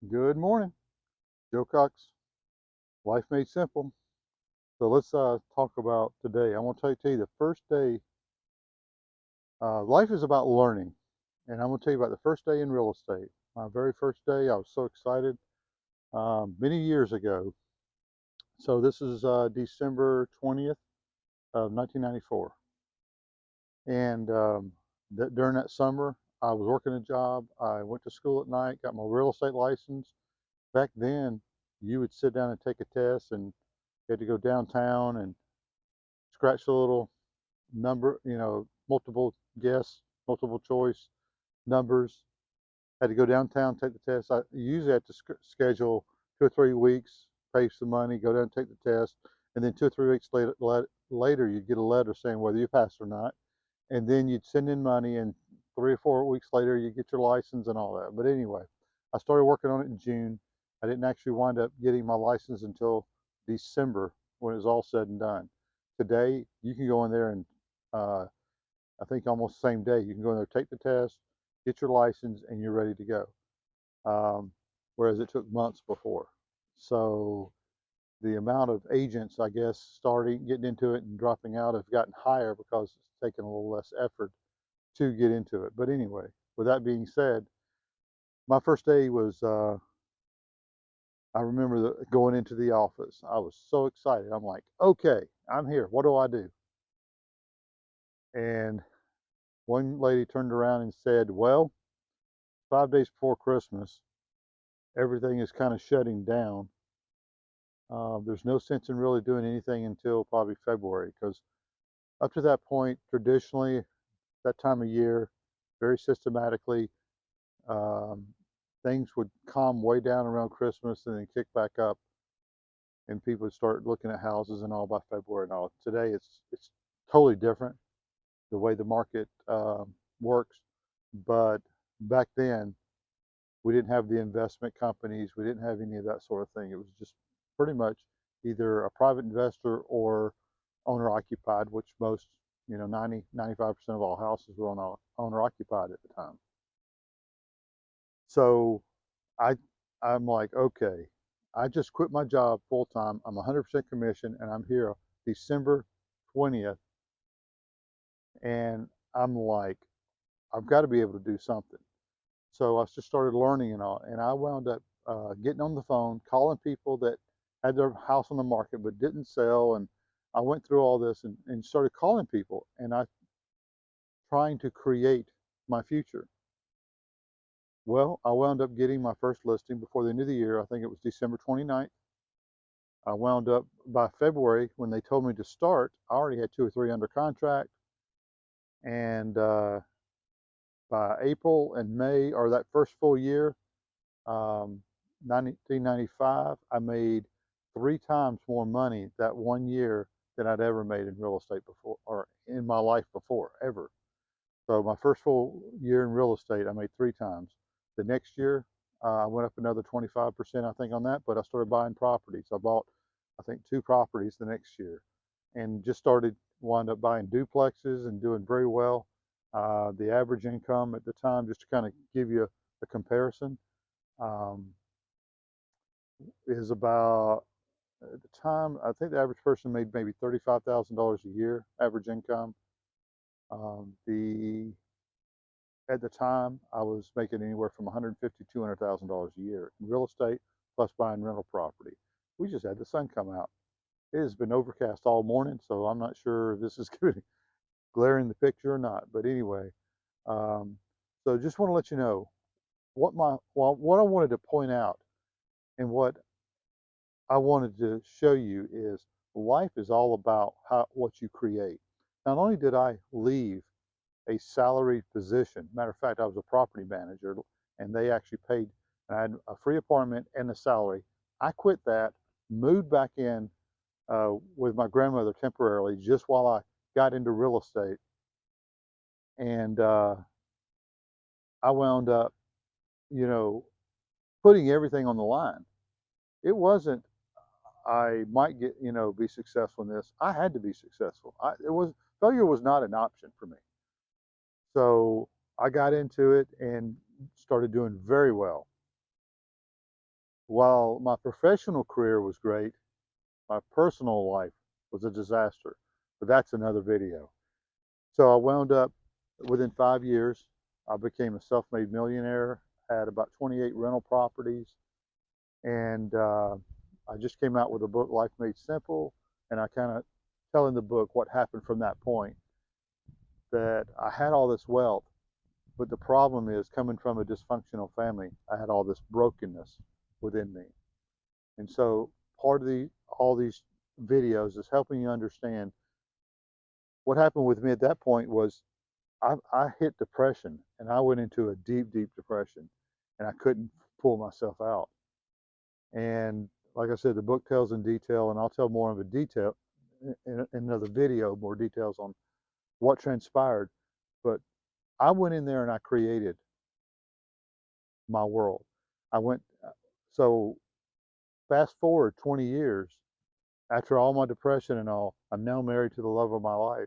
Good morning, Joe Cox. Life Made Simple. So let's talk about today. I want to tell you the first day. Life is about learning, and I'm going to tell you about the first day in real estate. My very first day, I was so excited. Many years ago. So this is December 20th of 1994, and during that summer, I was working a job. I went to school at night, got my real estate license. Back then, you would sit down and take a test, and you had to go downtown and scratch the little number, multiple guess, multiple choice numbers. Had to go downtown, take the test. I usually had to schedule 2 or 3 weeks, pay some money, go down and take the test, and then 2 or 3 weeks later, you'd get a letter saying whether you passed or not, and then you'd send in money, and 3 or 4 weeks later, you get your license and all that. But anyway, I started working on it in June. I didn't actually wind up getting my license until December when it was all said and done. Today, you can go in there and uh, I think almost the same day. You can go in there, take the test, get your license, and you're ready to go. Um, Whereas it took months before. So the amount of agents, I guess, starting getting into it and dropping out have gotten higher because it's taken a little less effort to get into it. But anyway, with that being said, my first day was, I remember going into the office. I was so excited. I'm like, okay, I'm here. What do I do? And one lady turned around and said, well, 5 days before Christmas, everything is kind of shutting down. There's no sense in really doing anything until probably February because up to that point, traditionally, that time of year, very systematically, um, things would calm way down around Christmas and then kick back up, and people would start looking at houses and all by February and all. Today, it's totally different the way the market works, but back then we didn't have the investment companies. We didn't have any of that sort of thing. It was just pretty much either a private investor or owner occupied, which most, 95% of all houses were on owner occupied at the time. So I, I'm like, okay, I just quit my job full time. I'm 100% commission and I'm here December 20th. And I'm like, I've got to be able to do something. So I just started learning and all, and I wound up getting on the phone, calling people that had their house on the market but didn't sell, and I went through all this and started calling people, and I trying to create my future. Well, I wound up getting my first listing before the end of the year. I think it was December 29th. I wound up by February when they told me to start. I already had two or three under contract, and by April and May, or that first full year, 1995, I made 3 times more money that one year than I'd ever made in real estate before or in my life before, ever. So my first full year in real estate, I made 3 times. The next year, I went up another 25%, I think, on that, but I started buying properties. I bought, I think, 2 properties the next year and just started, wound up buying duplexes and doing very well. The average income at the time, just to kind of give you a comparison, um, is about at the time, I think the average person made maybe $35,000 a year average income. The At the time, I was making anywhere from 150 to $200,000 a year in real estate plus buying rental property. We just had the sun come out. It has been overcast all morning, so I'm not sure if this is going to glare in the picture or not. But anyway, um, so just want to let you know what I wanted to point out and what I wanted to show you is life is all about what you create. Not only did I leave a salaried position, matter of fact, I was a property manager and they actually paid, I had a free apartment and a salary. I quit that, moved back in with my grandmother temporarily just while I got into real estate. And I wound up, you know, putting everything on the line. It wasn't I might get, be successful in this. I had to be successful. It was Failure was not an option for me. So I got into it and started doing very well. While my professional career was great, my personal life was a disaster. But that's another video. So I wound up within 5 years, I became a self-made millionaire, had about 28 rental properties, and I just came out with a book, Life Made Simple, and I kind of tell in the book what happened from that point. That I had all this wealth, but the problem is coming from a dysfunctional family, I had all this brokenness within me. And so part of all these videos is helping you understand what happened with me at that point was I hit depression and I went into a deep, deep depression and I couldn't pull myself out. And like I said, the book tells in detail, and I'll tell more of a detail in another video, more details on what transpired. But I went in there and I created my world. I went, so fast forward 20 years, after all my depression and all, I'm now married to the love of my life.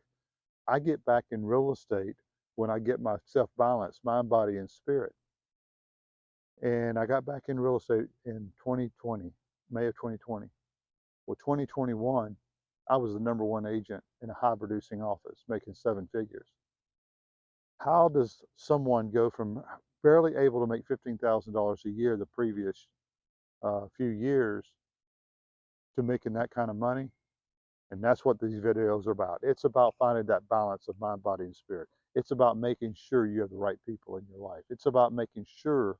I get back in real estate when I get myself balanced, mind, body, and spirit. And I got back in real estate in 2020, May of 2020. Well, 2021, I was the #1 agent in a high producing office, making 7 figures. How does someone go from barely able to make $15,000 a year the previous few years to making that kind of money? And that's what these videos are about. It's about finding that balance of mind, body, and spirit. It's about making sure you have the right people in your life. It's about making sure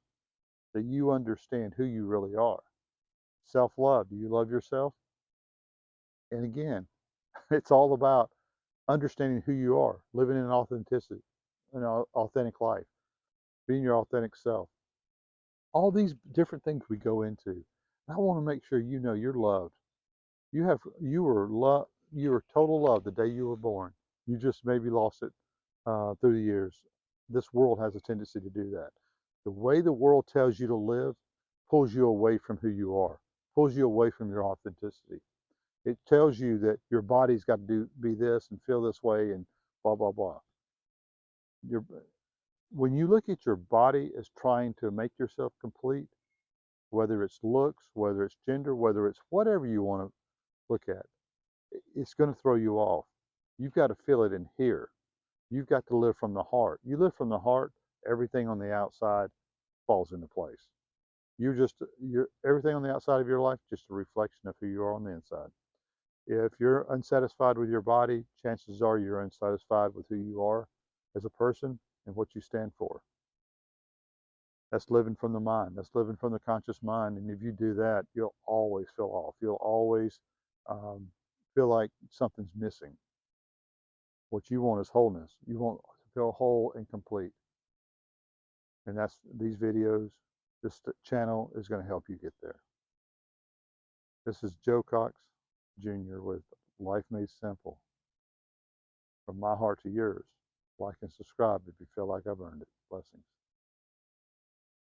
that you understand who you really are. Self-love. Do you love yourself? And again, it's all about understanding who you are, living in authenticity, an authentic life, being your authentic self. All these different things we go into. I want to make sure you know you're loved. You were total love the day you were born. You just maybe lost it through the years. This world has a tendency to do that. The way the world tells you to live pulls you away from who you are, pulls you away from your authenticity. It tells you that your body's got to be this and feel this way and blah blah blah. Your, when you look at your body as trying to make yourself complete, whether it's looks, whether it's gender, whether it's whatever you want to look at, it's going to throw you off. You've got to feel it in here. You've got to live from the heart. You live from the heart, everything on the outside falls into place. You're everything on the outside of your life, just a reflection of who you are on the inside. If you're unsatisfied with your body, chances are you're unsatisfied with who you are as a person and what you stand for. That's living from the mind. That's living from the conscious mind. And if you do that, you'll always feel off. You'll always feel like something's missing. What you want is wholeness. You want to feel whole and complete. And that's these videos, this channel is going to help you get there. This is Joe Cox Jr. with Life Made Simple. From my heart to yours. Like and subscribe if you feel like I've earned it. Blessings.